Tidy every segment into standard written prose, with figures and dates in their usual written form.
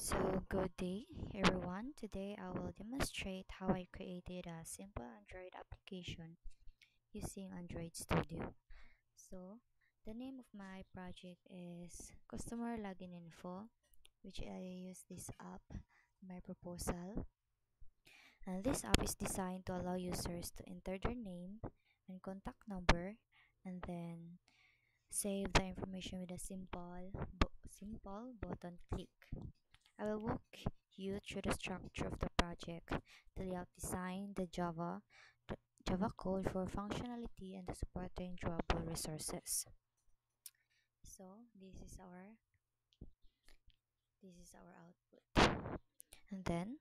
So good day everyone. Today I will demonstrate how I created a simple Android application using Android Studio. So the name of my project is Customer Login Info, which I use this app in my proposal. And this app is designed to allow users to enter their name and contact number and then save the information with a simple button click. I will walk you through the structure of the project, the layout design, the Java code for functionality, and the supporting drawable resources. So this is our output. And then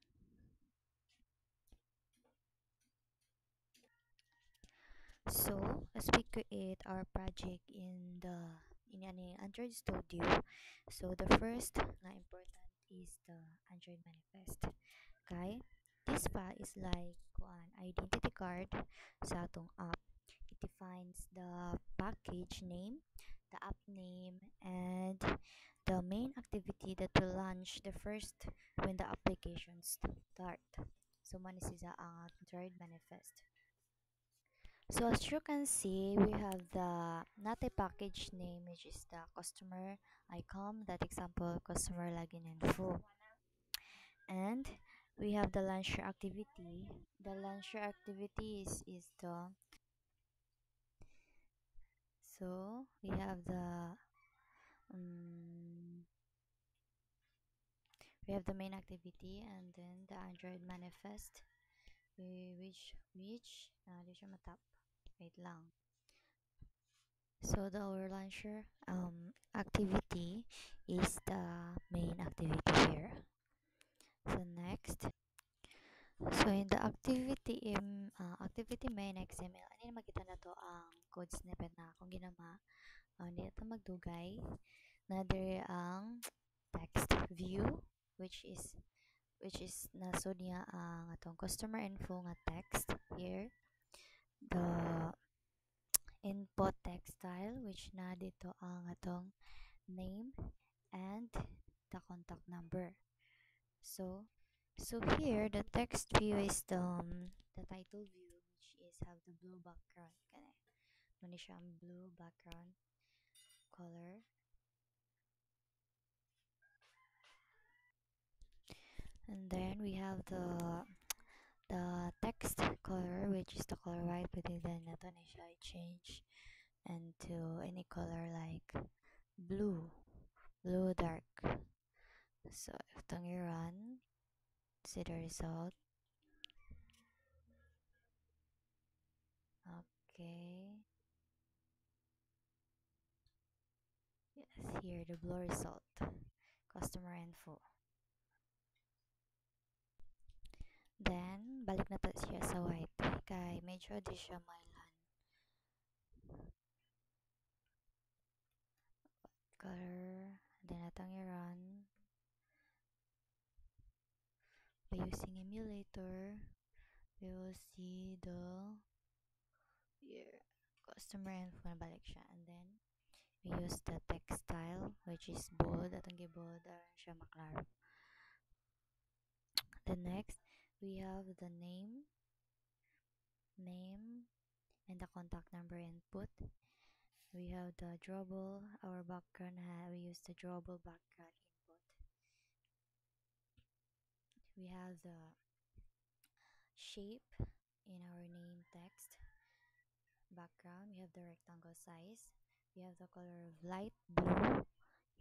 as we create our project in an Android Studio, so the first na important is the Android manifest. Okay? This file is like an identity card sa atong app. It defines the package name, the app name, and the main activity that will launch the first when the application start. So man is ang Android manifest. So as you can see, we have the not a package name, which is the customer icon, that example customer login info. And we have the launcher activity. The launcher activity is the so um, we have the main activity and then the Android manifest, di siya matap. Wait lang. So the our launcher activity is the main activity here. So next, so in the activity main XML, ano na makita na to ang code snippet na kung ginama, hindi na magdugay. Another ang text view, which is nasod niya ang atong customer info nga text here. The input text style, which na dito ang atong name and the contact number. So here the text view is the title view, which is have the blue background. Muna siya ang blue background color. And then we have the text color, which is the color white, but then nato na siya i-change into any color like blue dark. So if itong i-run, see the result. Okay. Yes, here the blue result. Customer info. Then, balik na to siya sa white. Kay medyo di siya mailan. Color. Then, natang i-run. By using emulator, we will see the here, customer info na balik siya. And then, we use the text style, which is bold. Atong gi-bold, aron siya maklaro. The next, we have the name, and the contact number input. We have the drawable, our background, we use the drawable background input. We have the shape in our name text background. We have the rectangle size. We have the color of light blue.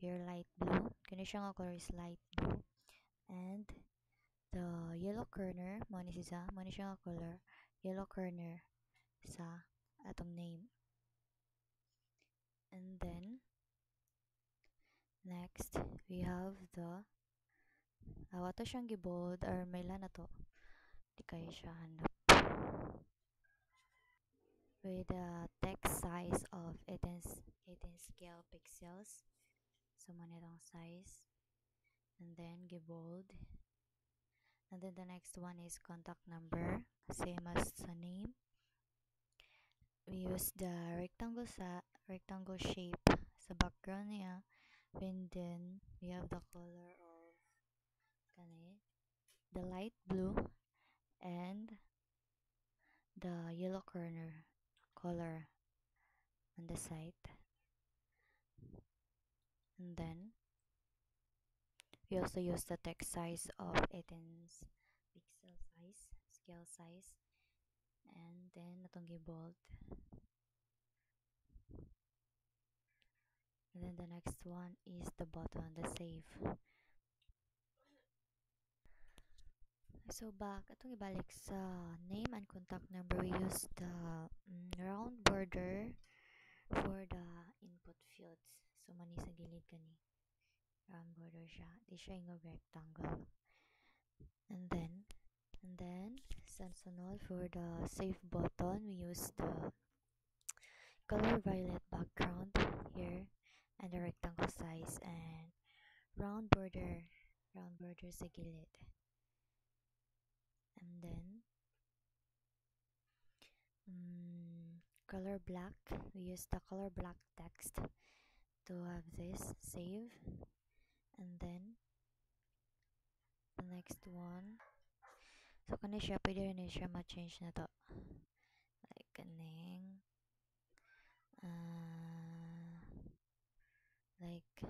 Here, light blue. Kanya color is light blue. And the yellow corner, mo ni color yellow corner sa atong name. And then next we have the wato siyang gibold or may na to di kayo siya hanap with a text size of 18 scale pixels, so manitong size, and then gibold. And then the next one is contact number, same as sa name. We use the rectangle shape sa background niya, and then we have the color of kani the light blue and the yellow corner color on the side. And then we also use the text size of 18 pixel size, scale size, and then natong bold. And then the next one is the button, the save. So back, atong ibalik sa name and contact number, we use the round border for the input fields. So mani sa gilid kani. Round border siya. Di siya yung rectangle. And then sa sunod for the save button, we use the color violet background here and the rectangle size and round border sa gilid. And then color black, we use the color black text to have this save. And then the next one, so kani siya pwede rin siya ma-change na to, like kaning like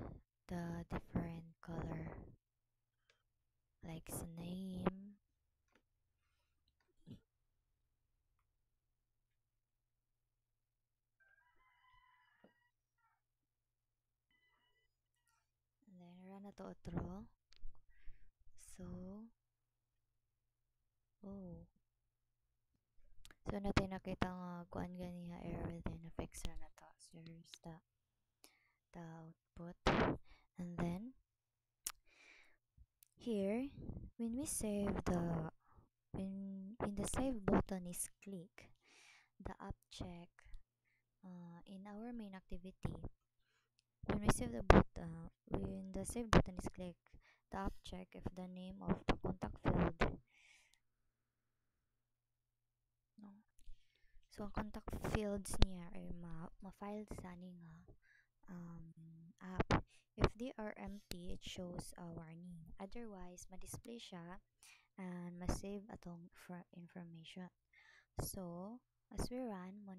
the different color, like sa name. And then run na to outro. So so natin nakita nga kuan gani ha error then fix na to. So here's the output. And then here when we save the when the save button is clicked, the app check in our main activity. When we save the button, when the save button is clicked, the app check if the name of the contact field. No. So contact fields niya ay ma-file sa ni nga app. If they are empty, it shows a warning. Otherwise, ma-display siya and ma-save atong information. So, as we run the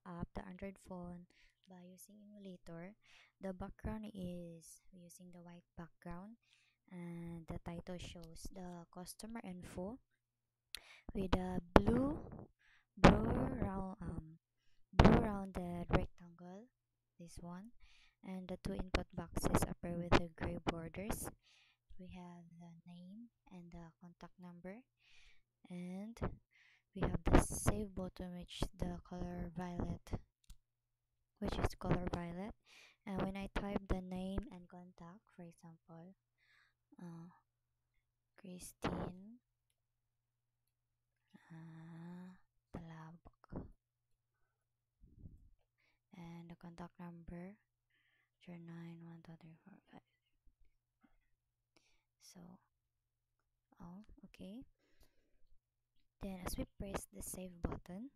app, the Android phone, by using emulator, the background is using the white background and the title shows the customer info with a blue blue rounded rectangle, this one, and the two input boxes appear with the gray borders. We have the name and the contact number, and we have the save button which is color violet. And when I type the name and contact, for example, Christine Talabok, and the contact number 091234. So okay, then as we press the save button,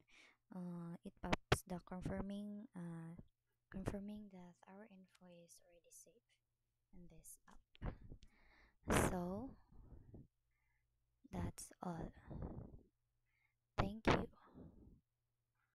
it pops the confirming that our info is already saved in this app. So that's all.